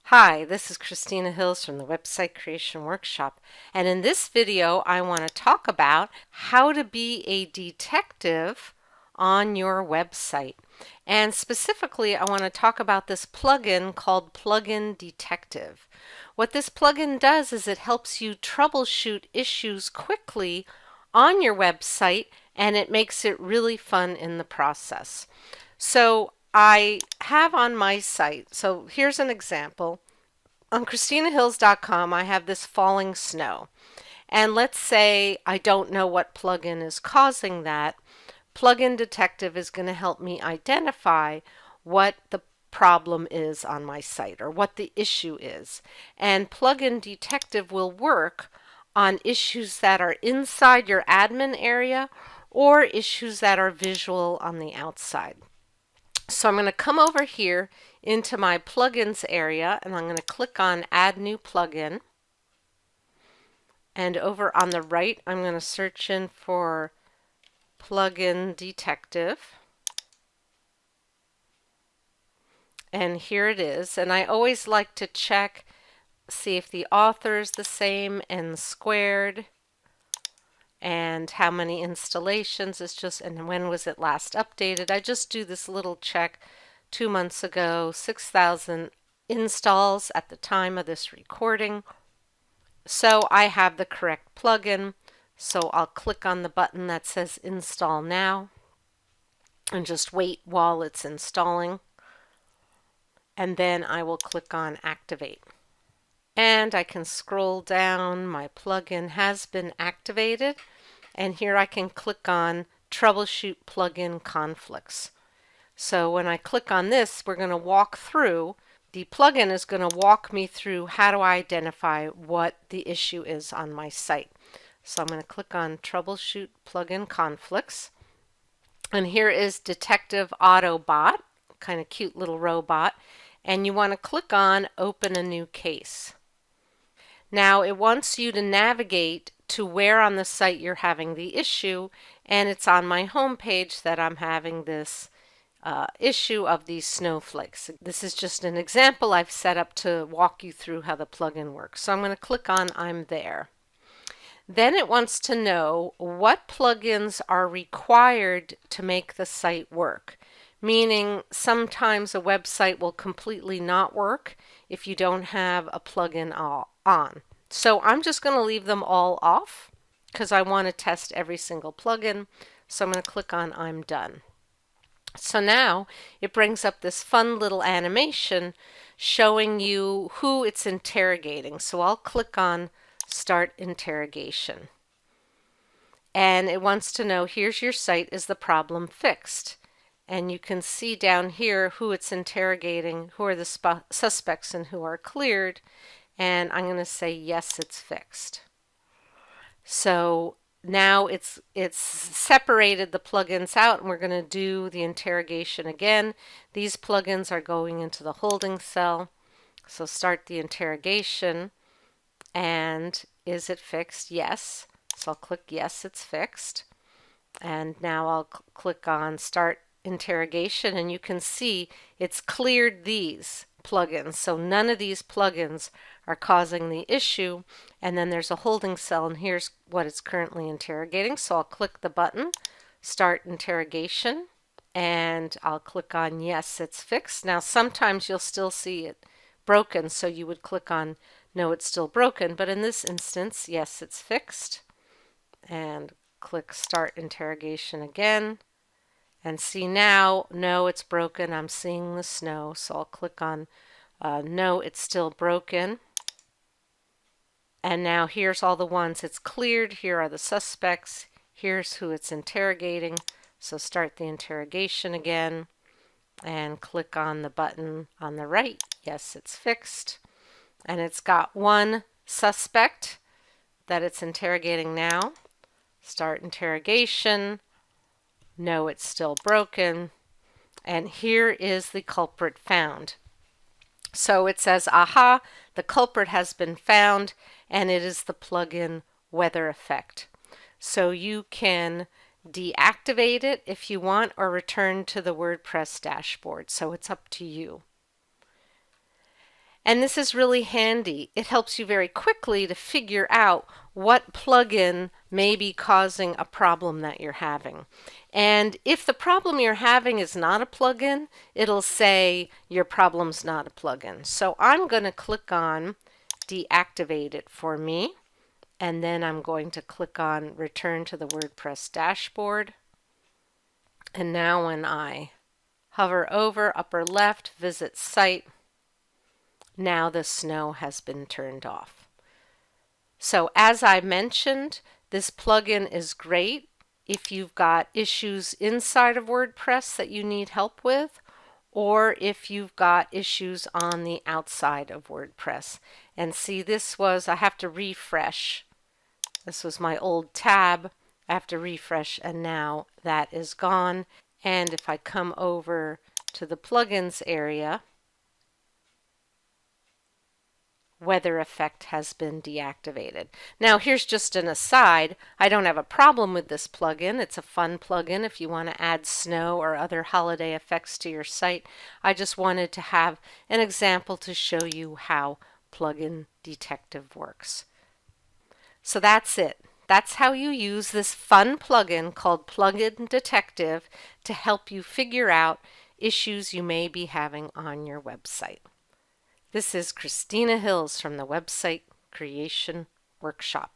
Hi, this is Christina Hills from the Website Creation Workshop, and in this video I want to talk about how to be a detective on your website. And specifically I want to talk about this plugin called Plugin Detective. What this plugin does is it helps you troubleshoot issues quickly on your website, and it makes it really fun in the process. So I have on my site, so here's an example. On ChristinaHills.com, I have this falling snow. And let's say I don't know what plugin is causing that. Plugin Detective is going to help me identify what the problem is on my site or what the issue is. And Plugin Detective will work on issues that are inside your admin area or issues that are visual on the outside. So I'm going to come over here into my plugins area and I'm going to click on Add New Plugin. And over on the right, I'm going to search in for Plugin Detective. And here it is. And I always like to check, see if the author is the same and squared, and how many installations it's just, and when was it last updated. I just do this little check 2 months ago, 6,000 installs at the time of this recording. So I have the correct plugin. So I'll click on the button that says Install Now and just wait while it's installing. And then I will click on Activate. And I can scroll down. My plugin has been activated. And here I can click on Troubleshoot Plugin Conflicts. So when I click on this, we're going to walk through. The plugin is going to walk me through how to identify what the issue is on my site. So I'm going to click on Troubleshoot Plugin Conflicts. And here is Detective Autobot, kind of cute little robot. And you want to click on Open a New Case. Now it wants you to navigate to where on the site you're having the issue, and it's on my home page that I'm having this issue of these snowflakes. This is just an example I've set up to walk you through how the plugin works. So I'm going to click on I'm there. Then it wants to know what plugins are required to make the site work. Meaning sometimes a website will completely not work if you don't have a plugin on. So I'm just going to leave them all off because I want to test every single plugin. So I'm going to click on I'm done. So now it brings up this fun little animation showing you who it's interrogating. So I'll click on Start Interrogation. And it wants to know, here's your site, is the problem fixed? And you can see down here who it's interrogating, who are the suspects and who are cleared. And I'm going to say, yes, it's fixed. So now it's separated the plugins out, and we're going to do the interrogation again. These plugins are going into the holding cell. So start the interrogation. And is it fixed? Yes. So I'll click yes, it's fixed. And now I'll click on Start Interrogation, and you can see it's cleared these plugins. So none of these plugins are causing the issue. And then there's a holding cell, and here's what it's currently interrogating. So I'll click the button, Start Interrogation, and I'll click on yes, it's fixed. Now sometimes you'll still see it broken, so you would click on no, it's still broken. But in this instance, yes, it's fixed. And click Start Interrogation again. And see now, no, it's broken. I'm seeing the snow. So I'll click on no, it's still broken. And now here's all the ones it's cleared. Here are the suspects. Here's who it's interrogating. So start the interrogation again and click on the button on the right. Yes, it's fixed. And it's got one suspect that it's interrogating now. Start interrogation. No, it's still broken. And here is the culprit found. So it says, aha, the culprit has been found, and it is the plugin Weather Effect. So you can deactivate it if you want or return to the WordPress dashboard. So it's up to you. And this is really handy. It helps you very quickly to figure out what plugin may be causing a problem that you're having. And if the problem you're having is not a plugin, it'll say your problem's not a plugin. So I'm going to click on deactivate it for me, and then I'm going to click on return to the WordPress dashboard. And now when I hover over upper left, visit site, now the snow has been turned off. So as I mentioned, this plugin is great if you've got issues inside of WordPress that you need help with, or if you've got issues on the outside of WordPress. And see, I have to refresh. This was my old tab. I have to refresh, and now that is gone. And if I come over to the plugins area, weather effect has been deactivated. Now here's just an aside. I don't have a problem with this plugin. It's a fun plugin if you want to add snow or other holiday effects to your site. I just wanted to have an example to show you how Plugin Detective works. So that's it. That's how you use this fun plugin called Plugin Detective to help you figure out issues you may be having on your website. This is Christina Hills from the Website Creation Workshop.